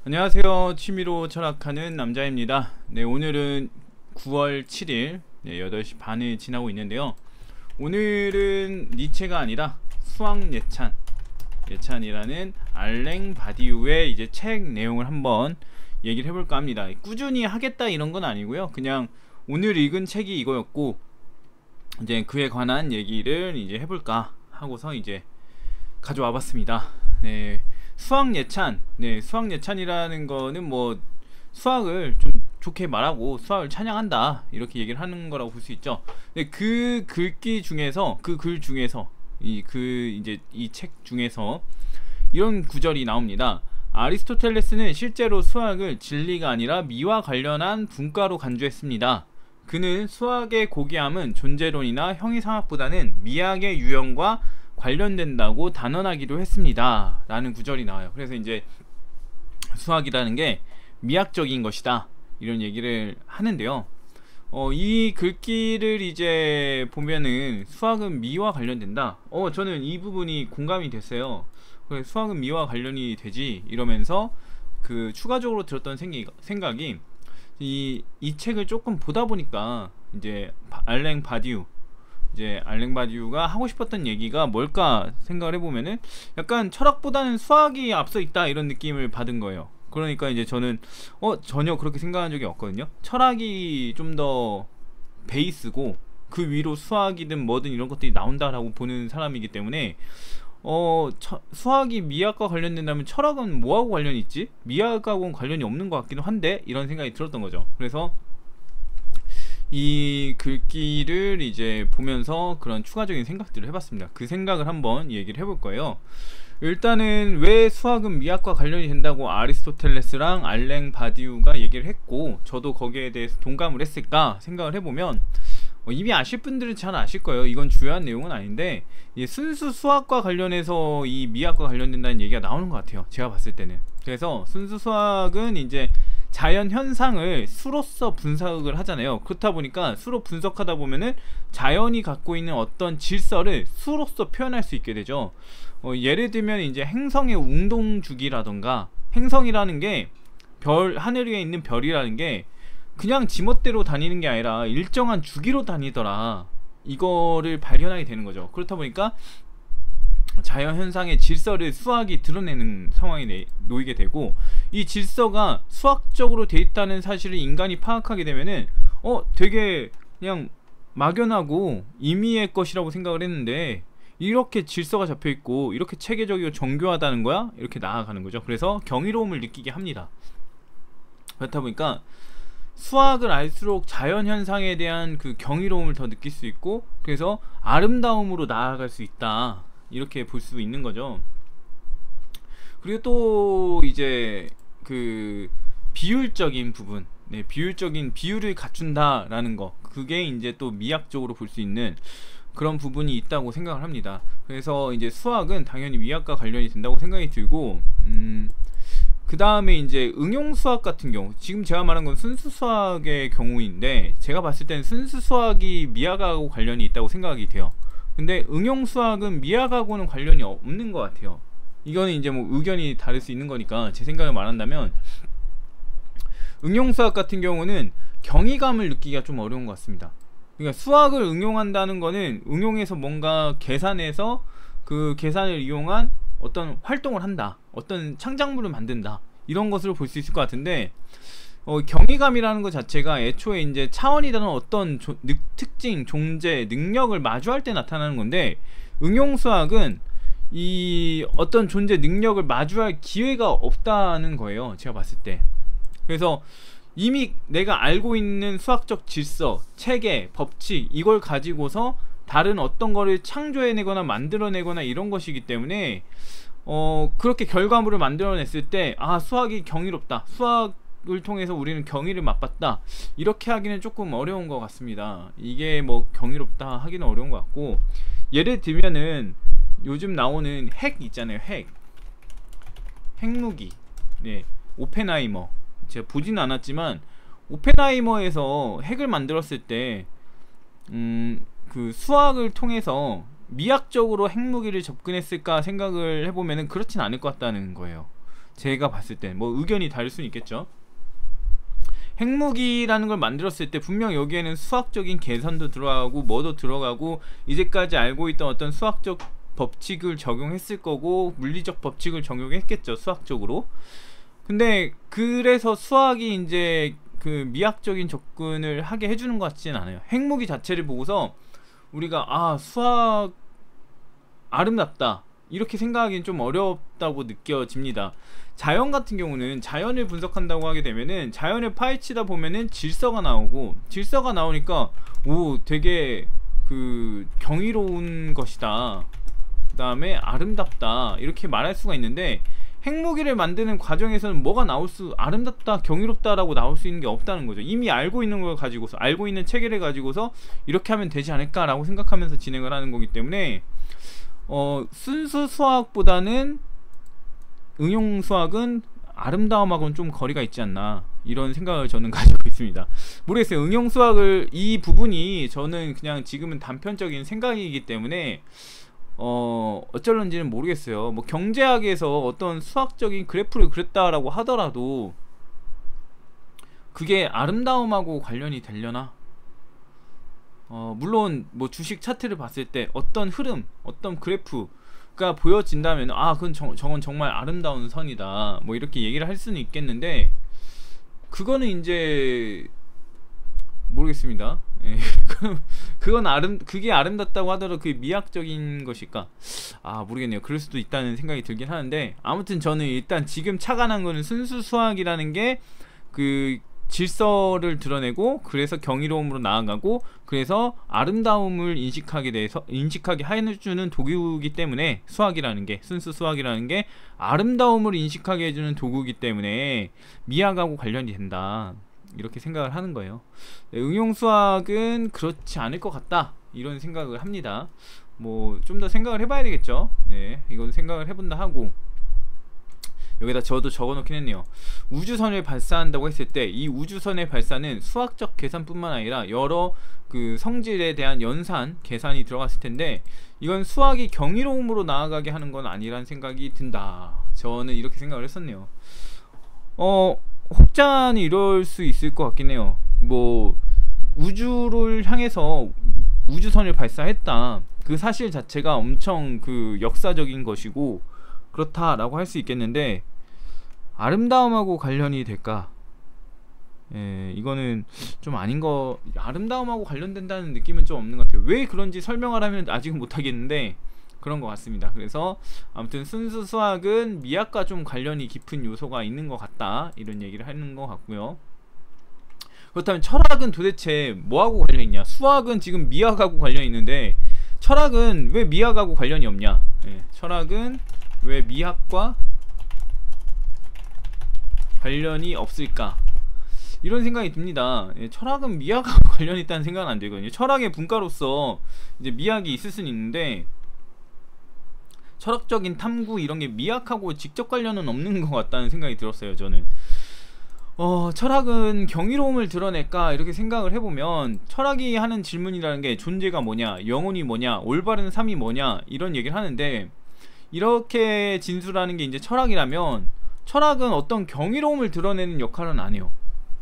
안녕하세요. 취미로 철학하는 남자입니다. 네, 오늘은 9월 7일 8시 반을 지나고 있는데요. 오늘은 니체가 아니라 수학예찬이라는 알랭 바디우의 이제 책 내용을 한번 얘기를 해볼까 합니다. 꾸준히 하겠다 이런 건 아니고요. 그냥 오늘 읽은 책이 이거였고 이제 그에 관한 얘기를 이제 해볼까 하고서 이제 가져와 봤습니다. 네. 수학예찬이라는 거는 뭐 수학을 좀 좋게 말하고 수학을 찬양한다 이렇게 얘기를 하는 거라고 볼 수 있죠. 근데 그 글귀 중에서 그 글 중에서 이 책 중에서 이런 구절이 나옵니다. 아리스토텔레스는 실제로 수학을 진리가 아니라 미와 관련한 분과로 간주했습니다. 그는 수학의 고귀함은 존재론이나 형이상학보다는 미학의 유형과 관련된다고 단언하기도 했습니다 라는 구절이 나와요. 그래서 이제 수학이라는 게 미학적인 것이다 이런 얘기를 하는데요. 이 글귀를 이제 보면은 수학은 미와 관련된다. 저는 이 부분이 공감이 됐어요. 그래서 수학은 미와 관련이 되지 이러면서 그 추가적으로 들었던 생각이 이 책을 조금 보다 보니까 이제 알랭 바디우가 하고 싶었던 얘기가 뭘까 생각을 해보면은 약간 철학보다는 수학이 앞서 있다 이런 느낌을 받은 거예요. 그러니까 이제 저는 전혀 그렇게 생각한 적이 없거든요. 철학이 좀 더 베이스고 그 위로 수학이든 뭐든 이런 것들이 나온다라고 보는 사람이기 때문에 수학이 미학과 관련된다면 철학은 뭐하고 관련이 있지? 미학하고는 관련이 없는 것 같기도 한데 이런 생각이 들었던 거죠. 그래서 이 글귀를 이제 보면서 그런 추가적인 생각들을 해봤습니다. 그 생각을 한번 얘기를 해볼 거예요. 일단은 왜 수학은 미학과 관련이 된다고 아리스토텔레스랑 알랭 바디우가 얘기를 했고 저도 거기에 대해서 동감을 했을까 생각을 해보면 이미 아실 분들은 잘 아실 거예요. 이건 중요한 내용은 아닌데 순수 수학과 관련해서 이 미학과 관련된다는 얘기가 나오는 것 같아요. 제가 봤을 때는. 그래서 순수 수학은 이제 자연 현상을 수로서 분석을 하잖아요. 그렇다 보니까 수로 분석하다 보면은 자연이 갖고 있는 어떤 질서를 수로서 표현할 수 있게 되죠. 예를 들면 이제 행성의 운동주기라던가, 행성이라는 게 하늘 위에 있는 별이라는 게 그냥 지멋대로 다니는 게 아니라 일정한 주기로 다니더라, 이거를 발견하게 되는 거죠. 그렇다 보니까 자연현상의 질서를 수학이 드러내는 상황에 놓이게 되고, 이 질서가 수학적으로 돼 있다는 사실을 인간이 파악하게 되면은 되게 그냥 막연하고 임의의 것이라고 생각을 했는데 이렇게 질서가 잡혀있고 이렇게 체계적이고 정교하다는 거야? 이렇게 나아가는 거죠. 그래서 경이로움을 느끼게 합니다. 그렇다 보니까 수학을 알수록 자연현상에 대한 그 경이로움을 더 느낄 수 있고, 그래서 아름다움으로 나아갈 수 있다 이렇게 볼 수 있는 거죠. 그리고 또 이제 그 비율적인 부분, 비율적인 비율을 갖춘다라는 거, 그게 이제 또 미학적으로 볼 수 있는 그런 부분이 있다고 생각을 합니다. 그래서 이제 수학은 당연히 미학과 관련이 된다고 생각이 들고, 그 다음에 이제 응용수학 같은 경우, 지금 제가 말한 건 순수수학의 경우인데 제가 봤을 때는 순수수학이 미학하고 관련이 있다고 생각이 돼요. 근데 응용수학은 미학하고는 관련이 없는 것 같아요. 이거는 이제 뭐 의견이 다를 수 있는 거니까 제 생각을 말한다면, 응용수학 같은 경우는 경이감을 느끼기가 좀 어려운 것 같습니다. 그러니까 수학을 응용한다는 거는 응용해서 뭔가 계산해서 그 계산을 이용한 어떤 활동을 한다, 어떤 창작물을 만든다, 이런 것으로 볼 수 있을 것 같은데, 경이감이라는 것 자체가 애초에 이제 차원이 다른 어떤 특징, 존재, 능력을 마주할 때 나타나는 건데, 응용수학은 이 어떤 존재, 능력을 마주할 기회가 없다는 거예요, 제가 봤을 때. 그래서 이미 내가 알고 있는 수학적 질서, 체계, 법칙, 이걸 가지고서 다른 어떤 거를 창조해내거나 만들어내거나 이런 것이기 때문에 그렇게 결과물을 만들어냈을 때 수학이 경이롭다, 수학을 통해서 우리는 경이를 맛봤다, 이렇게 하기는 조금 어려운 것 같습니다. 이게 뭐 경이롭다 하기는 어려운 것 같고, 예를 들면은 요즘 나오는 핵 있잖아요. 핵무기. 오펜하이머, 제가 보진 않았지만 오펜하이머에서 핵을 만들었을 때 그 수학을 통해서 미학적으로 핵무기를 접근했을까 생각을 해보면은 그렇진 않을 것 같다는 거예요. 제가 봤을 때 뭐 의견이 다를 수는 있겠죠. 핵무기라는 걸 만들었을 때 분명 여기에는 수학적인 계산도 들어가고 뭐도 들어가고 이제까지 알고 있던 어떤 수학적 법칙을 적용했을 거고 물리적 법칙을 적용했겠죠, 수학적으로. 근데 그래서 수학이 이제 그 미학적인 접근을 하게 해주는 것 같지는 않아요. 핵무기 자체를 보고서 우리가 아, 수학 아름답다 이렇게 생각하기는 좀 어렵다고 느껴집니다. 자연 같은 경우는 자연을 분석한다고 하게 되면은 자연을 파헤치다 보면은 질서가 나오고, 질서가 나오니까 오, 되게 그 경이로운 것이다, 그 다음에 아름답다 이렇게 말할 수가 있는데, 핵무기를 만드는 과정에서는 뭐가 나올 수, 아름답다 경이롭다 라고 나올 수 있는 게 없다는 거죠. 이미 알고 있는 걸 가지고서, 알고 있는 체계를 가지고서 이렇게 하면 되지 않을까 라고 생각하면서 진행을 하는 거기 때문에 순수 수학보다는 응용 수학은 아름다움하고는 좀 거리가 있지 않나, 이런 생각을 저는 가지고 있습니다. 모르겠어요. 응용 수학을, 이 부분이 저는 그냥 지금은 단편적인 생각이기 때문에 어쩔런지는 모르겠어요. 뭐 경제학에서 어떤 수학적인 그래프를 그렸다라고 하더라도 그게 아름다움하고 관련이 되려나? 물론 뭐 주식 차트를 봤을 때 어떤 흐름, 어떤 그래프가 보여진다면 아, 그건 저건 정말 아름다운 선이다 뭐 이렇게 얘기를 할 수는 있겠는데, 그거는 이제 모르겠습니다. 예. 그게 아름답다고 하더라도 그게 미학적인 것일까? 아, 모르겠네요. 그럴 수도 있다는 생각이 들긴 하는데, 아무튼 저는 일단 지금 착안한 거는 순수 수학이라는 게 그 질서를 드러내고, 그래서 경이로움으로 나아가고, 그래서 아름다움을 인식하게 해주는 도구이기 때문에, 수학이라는 게, 순수 수학이라는 게 아름다움을 인식하게 해주는 도구이기 때문에 미학하고 관련이 된다, 이렇게 생각을 하는 거예요. 네, 응용수학은 그렇지 않을 것 같다, 이런 생각을 합니다. 뭐 좀 더 생각을 해봐야 되겠죠. 네, 이건 생각을 해본다 하고, 여기다 저도 적어놓긴 했네요. 우주선을 발사한다고 했을 때 이 우주선의 발사는 수학적 계산뿐만 아니라 여러 그 성질에 대한 연산 계산이 들어갔을 텐데, 이건 수학이 경이로움으로 나아가게 하는 건 아니란 생각이 든다. 저는 이렇게 생각을 했었네요. 혹자는 이럴 수 있을 것 같긴 해요. 뭐 우주를 향해서 우주선을 발사했다, 그 사실 자체가 엄청 그 역사적인 것이고 그렇다라고 할 수 있겠는데, 아름다움하고 관련이 될까? 예, 이거는 좀 아닌 거, 아름다움하고 관련된다는 느낌은 좀 없는 것 같아요. 왜 그런지 설명을 하면 아직은 못하겠는데 그런 것 같습니다. 그래서 아무튼 순수 수학은 미학과 좀 관련이 깊은 요소가 있는 것 같다, 이런 얘기를 하는 것 같고요. 그렇다면 철학은 도대체 뭐하고 관련이 있냐? 수학은 지금 미학하고 관련이 있는데 철학은 왜 미학하고 관련이 없냐? 예, 철학은 왜 미학과 관련이 없을까? 이런 생각이 듭니다. 예, 철학은 미학하고 관련이 있다는 생각은 안 들거든요. 철학의 분과로서 이제 미학이 있을 수는 있는데, 철학적인 탐구 이런 게 미학하고 직접 관련은 없는 것 같다는 생각이 들었어요, 저는. 철학은 경이로움을 드러낼까, 이렇게 생각을 해보면 철학이 하는 질문이라는 게 존재가 뭐냐, 영혼이 뭐냐, 올바른 삶이 뭐냐, 이런 얘기를 하는데, 이렇게 진술하는 게 이제 철학이라면 철학은 어떤 경이로움을 드러내는 역할은 안 해요.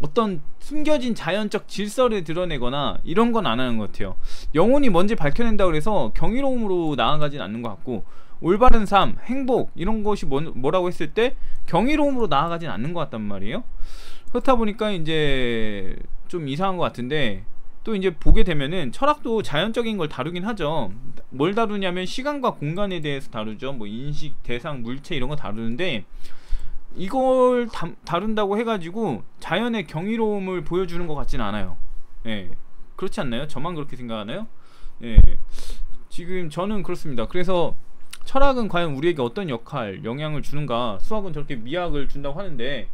어떤 숨겨진 자연적 질서를 드러내거나 이런 건 안 하는 것 같아요. 영혼이 뭔지 밝혀낸다고 해서 경이로움으로 나아가진 않는 것 같고, 올바른 삶, 행복 이런 것이 뭐라고 했을 때 경이로움으로 나아가진 않는 것 같단 말이에요. 그렇다 보니까 이제 좀 이상한 것 같은데, 또 이제 보게 되면은 철학도 자연적인 걸 다루긴 하죠. 뭘 다루냐면 시간과 공간에 대해서 다루죠. 뭐 인식, 대상, 물체 이런 거 다루는데, 이걸 다룬다고 해가지고 자연의 경이로움을 보여주는 것 같진 않아요. 예, 그렇지 않나요? 저만 그렇게 생각하나요? 예, 지금 저는 그렇습니다. 그래서 철학은 과연 우리에게 어떤 역할, 영향을 주는가? 수학은 저렇게 미학을 준다고 하는데,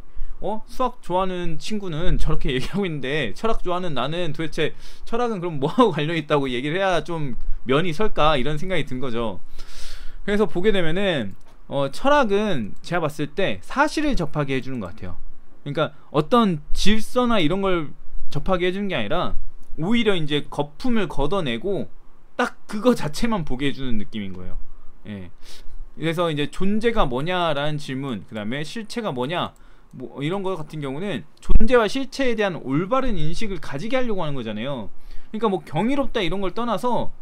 수학 좋아하는 친구는 저렇게 얘기하고 있는데, 철학 좋아하는 나는 도대체 철학은 그럼 뭐하고 관련이 있다고 얘기를 해야 좀 면이 설까? 이런 생각이 든 거죠. 그래서 보게 되면은 철학은 제가 봤을 때 사실을 접하게 해주는 것 같아요. 그러니까 어떤 질서나 이런 걸 접하게 해주는 게 아니라 오히려 이제 거품을 걷어내고 딱 그거 자체만 보게 해주는 느낌인 거예요. 예. 그래서 이제 존재가 뭐냐라는 질문, 그 다음에 실체가 뭐냐, 뭐 이런 거 같은 경우는 존재와 실체에 대한 올바른 인식을 가지게 하려고 하는 거잖아요. 그러니까 뭐 경이롭다 이런 걸 떠나서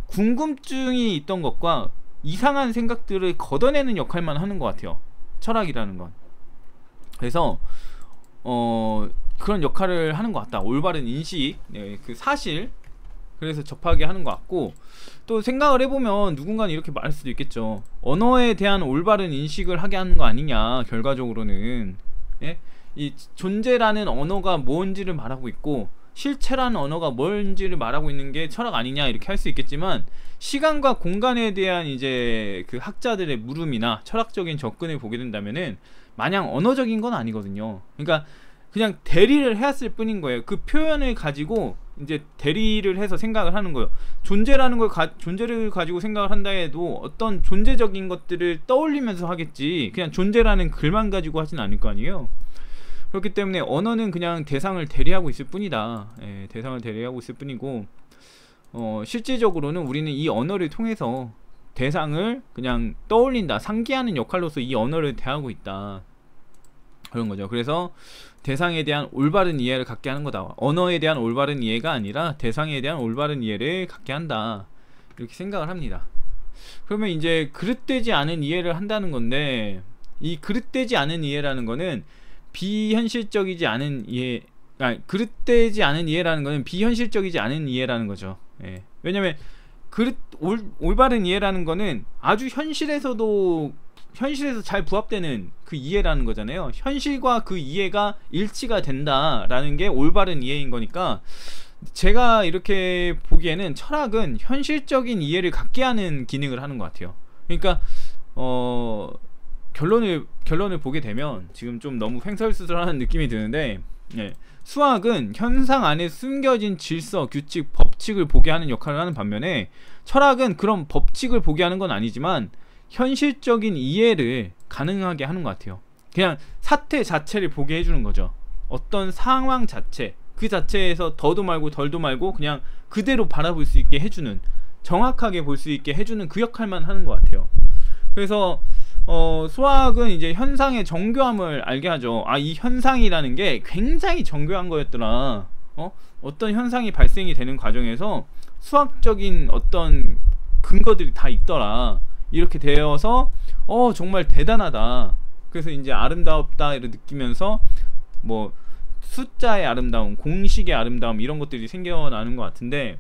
궁금증이 있던 것과 이상한 생각들을 걷어내는 역할만 하는 것 같아요, 철학이라는 건. 그래서 그런 역할을 하는 것 같다. 올바른 인식, 그 사실, 그래서 접하게 하는 것 같고, 또 생각을 해보면 누군가는 이렇게 말할 수도 있겠죠. 언어에 대한 올바른 인식을 하게 하는 거 아니냐, 결과적으로는. 예? 이 존재라는 언어가 뭔지를 말하고 있고 실체라는 언어가 뭔지를 말하고 있는 게 철학 아니냐, 이렇게 할 수 있겠지만, 시간과 공간에 대한 이제 그 학자들의 물음이나 철학적인 접근을 보게 된다면은 마냥 언어적인 건 아니거든요. 그러니까 그냥 대리를 해왔을 뿐인 거예요. 그 표현을 가지고 이제 대리를 해서 생각을 하는 거예요. 존재라는 걸 존재를 가지고 생각을 한다 해도 어떤 존재적인 것들을 떠올리면서 하겠지, 그냥 존재라는 글만 가지고 하진 않을 거 아니에요. 그렇기 때문에 언어는 그냥 대상을 대리하고 있을 뿐이다. 예, 대상을 대리하고 있을 뿐이고, 실질적으로는 우리는 이 언어를 통해서 대상을 그냥 떠올린다, 상기하는 역할로서 이 언어를 대하고 있다, 그런 거죠. 그래서 대상에 대한 올바른 이해를 갖게 하는 거다. 언어에 대한 올바른 이해가 아니라 대상에 대한 올바른 이해를 갖게 한다, 이렇게 생각을 합니다. 그러면 이제 그릇되지 않은 이해를 한다는 건데, 이 그릇되지 않은 이해라는 거는 비현실적이지 않은 이해, 그릇되지 않은 이해라는 거는 비현실적이지 않은 이해라는 거죠. 예. 왜냐면 올바른 이해라는 거는 아주 현실에서 잘 부합되는 그 이해라는 거잖아요. 현실과 그 이해가 일치가 된다라는 게 올바른 이해인 거니까, 제가 이렇게 보기에는 철학은 현실적인 이해를 갖게 하는 기능을 하는 것 같아요. 그러니까 결론을 보게 되면 지금 좀 너무 횡설수설하는 느낌이 드는데, 예, 수학은 현상 안에 숨겨진 질서, 규칙, 법칙을 보게 하는 역할을 하는 반면에, 철학은 그런 법칙을 보게 하는 건 아니지만 현실적인 이해를 가능하게 하는 것 같아요. 그냥 사태 자체를 보게 해주는 거죠. 어떤 상황 자체, 그 자체에서 더도 말고 덜도 말고 그냥 그대로 바라볼 수 있게 해주는, 정확하게 볼 수 있게 해주는 그 역할만 하는 것 같아요. 그래서 수학은 이제 현상의 정교함을 알게 하죠. 아, 이 현상이라는 게 굉장히 정교한 거였더라. 어떤 현상이 발생이 되는 과정에서 수학적인 어떤 근거들이 다 있더라, 이렇게 되어서 정말 대단하다. 그래서 이제 아름답다 이렇게 느끼면서 뭐 숫자의 아름다움, 공식의 아름다움, 이런 것들이 생겨나는 것 같은데,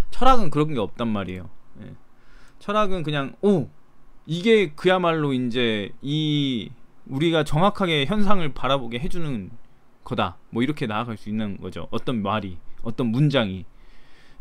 철학은 그런 게 없단 말이에요. 예. 철학은 그냥 이게 그야말로 이제 우리가 정확하게 현상을 바라보게 해주는 거다, 뭐 이렇게 나아갈 수 있는 거죠. 어떤 말이, 어떤 문장이,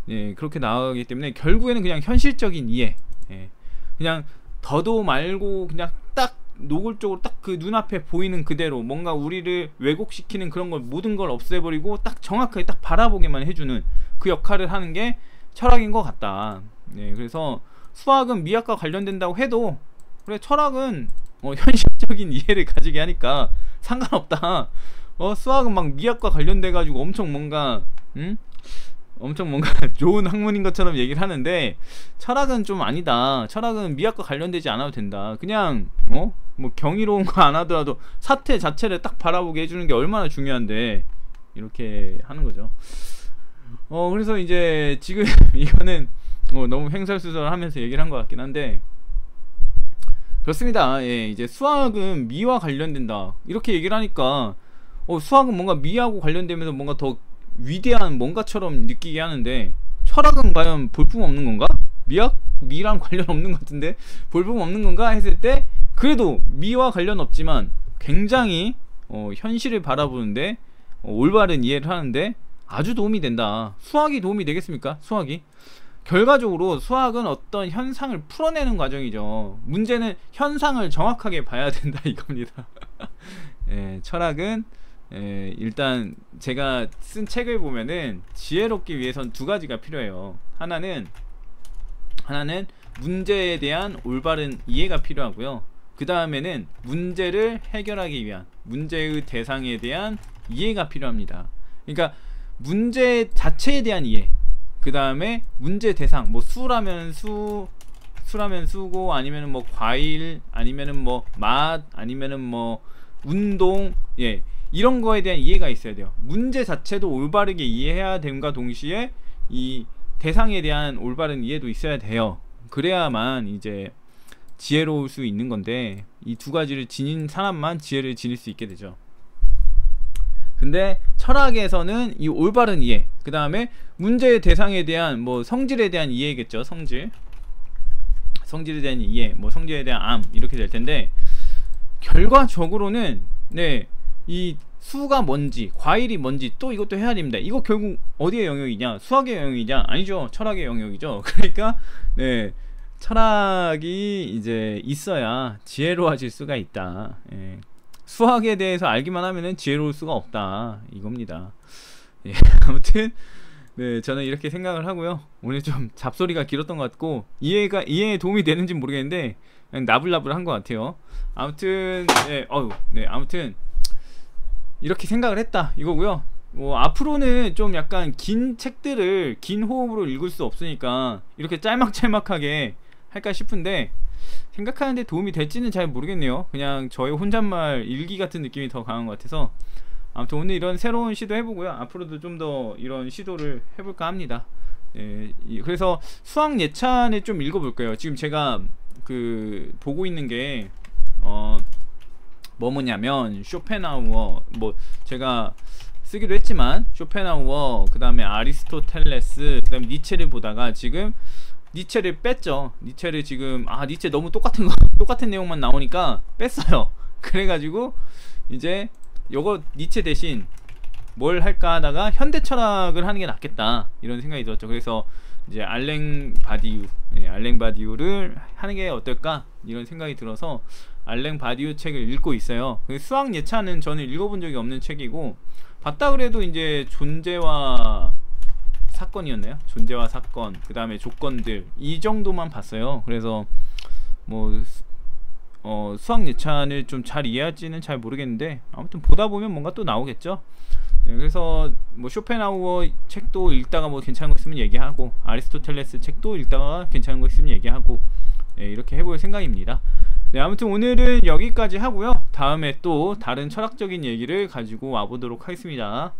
예, 그렇게 나아가기 때문에 결국에는 그냥 현실적인 이해, 예, 그냥 더도 말고 그냥 딱 노골적으로 딱 그 눈앞에 보이는 그대로 뭔가 우리를 왜곡시키는 그런 걸, 모든 걸 없애버리고 딱 정확하게 딱 바라보게만 해주는 그 역할을 하는 게 철학인 것 같다. 예, 그래서 수학은 미학과 관련된다고 해도, 그래, 철학은 현실적인 이해를 가지게 하니까 상관없다. 수학은 막 미학과 관련돼 가지고 엄청 뭔가 좋은 학문인 것처럼 얘기를 하는데, 철학은 좀 아니다. 철학은 미학과 관련되지 않아도 된다. 그냥 뭐 경이로운 거 안 하더라도 사태 자체를 딱 바라보게 해주는 게 얼마나 중요한데, 이렇게 하는 거죠. 그래서 이제 지금 이거는 너무 횡설수설하면서 얘기를 한 것 같긴 한데, 그렇습니다. 예, 이제 수학은 미와 관련된다, 이렇게 얘기를 하니까 수학은 뭔가 미하고 관련되면서 뭔가 더 위대한 뭔가처럼 느끼게 하는데, 철학은 과연 볼품없는 건가? 미랑 관련 없는 것 같은데 볼품없는 건가 했을 때, 그래도 미와 관련 없지만 굉장히 현실을 바라보는데 올바른 이해를 하는데 아주 도움이 된다. 수학이 도움이 되겠습니까? 수학이 결과적으로 수학은 어떤 현상을 풀어내는 과정이죠. 문제는 현상을 정확하게 봐야 된다, 이겁니다. 예, 철학은 일단 제가 쓴 책을 보면은 지혜롭기 위해선 두 가지가 필요해요. 하나는 문제에 대한 올바른 이해가 필요하고요. 그 다음에는 문제를 해결하기 위한 문제의 대상에 대한 이해가 필요합니다. 그러니까 문제 자체에 대한 이해, 그 다음에 문제 대상, 뭐 수라면 수라면 수고, 아니면은 뭐 과일, 아니면은 뭐 맛, 아니면은 뭐 운동, 예, 이런 거에 대한 이해가 있어야 돼요. 문제 자체도 올바르게 이해해야 됨과 동시에 이 대상에 대한 올바른 이해도 있어야 돼요. 그래야만 이제 지혜로울 수 있는 건데, 이 두 가지를 지닌 사람만 지혜를 지닐 수 있게 되죠. 근데 철학에서는 이 올바른 이해, 그 다음에 문제의 대상에 대한 뭐 성질에 대한 이해겠죠. 성질에 대한 이해, 뭐 성질에 대한 암, 이렇게 될 텐데, 결과적으로는 네, 이 수가 뭔지, 과일이 뭔지 또 이것도 해야 됩니다. 이거 결국 어디의 영역이냐? 수학의 영역이냐? 아니죠. 철학의 영역이죠. 그러니까 네, 철학이 이제 있어야 지혜로워질 수가 있다. 예. 수학에 대해서 알기만 하면은 지혜로울 수가 없다, 이겁니다. 예. 아무튼 네, 저는 이렇게 생각을 하고요. 오늘 좀 잡소리가 길었던 것 같고 이해에 도움이 되는지 모르겠는데 그냥 나불나불한 것 같아요. 아무튼 네, 네, 아무튼 이렇게 생각을 했다, 이거고요. 뭐 앞으로는 좀 약간 긴 책들을 긴 호흡으로 읽을 수 없으니까 이렇게 짤막짤막하게 할까 싶은데, 생각하는데 도움이 될지는 잘 모르겠네요. 그냥 저의 혼잣말 일기 같은 느낌이 더 강한 것 같아서, 아무튼 오늘 이런 새로운 시도 해보고요. 앞으로도 좀 더 이런 시도를 해볼까 합니다. 예, 그래서 수학 예찬을 좀 읽어볼게요. 지금 제가 그 보고 있는 게 뭐냐면 쇼펜하우어, 뭐 제가 쓰기도 했지만 쇼펜하우어, 그 다음에 아리스토텔레스, 그 다음에 니체를 보다가 지금 니체를 뺐죠. 니체를 지금 니체 너무 똑같은 내용만 나오니까 뺐어요. 그래가지고 이제 요거 니체 대신 뭘 할까 하다가 현대 철학을 하는 게 낫겠다, 이런 생각이 들었죠. 그래서 이제 알랭 바디우를 하는 게 어떨까, 이런 생각이 들어서 알랭 바디우 책을 읽고 있어요. 수학 예찬은 저는 읽어본 적이 없는 책이고, 봤다 그래도 이제 존재와 사건이었나요? 존재와 사건, 그 다음에 조건들, 이 정도만 봤어요. 그래서 뭐 수학 예찬을 좀 잘 이해할지는 잘 모르겠는데, 아무튼 보다 보면 뭔가 또 나오겠죠. 네, 그래서 뭐 쇼펜하우어 책도 읽다가 뭐 괜찮은 거 있으면 얘기하고, 아리스토텔레스 책도 읽다가 괜찮은 거 있으면 얘기하고, 네, 이렇게 해볼 생각입니다. 네, 아무튼 오늘은 여기까지 하고요. 다음에 또 다른 철학적인 얘기를 가지고 와보도록 하겠습니다.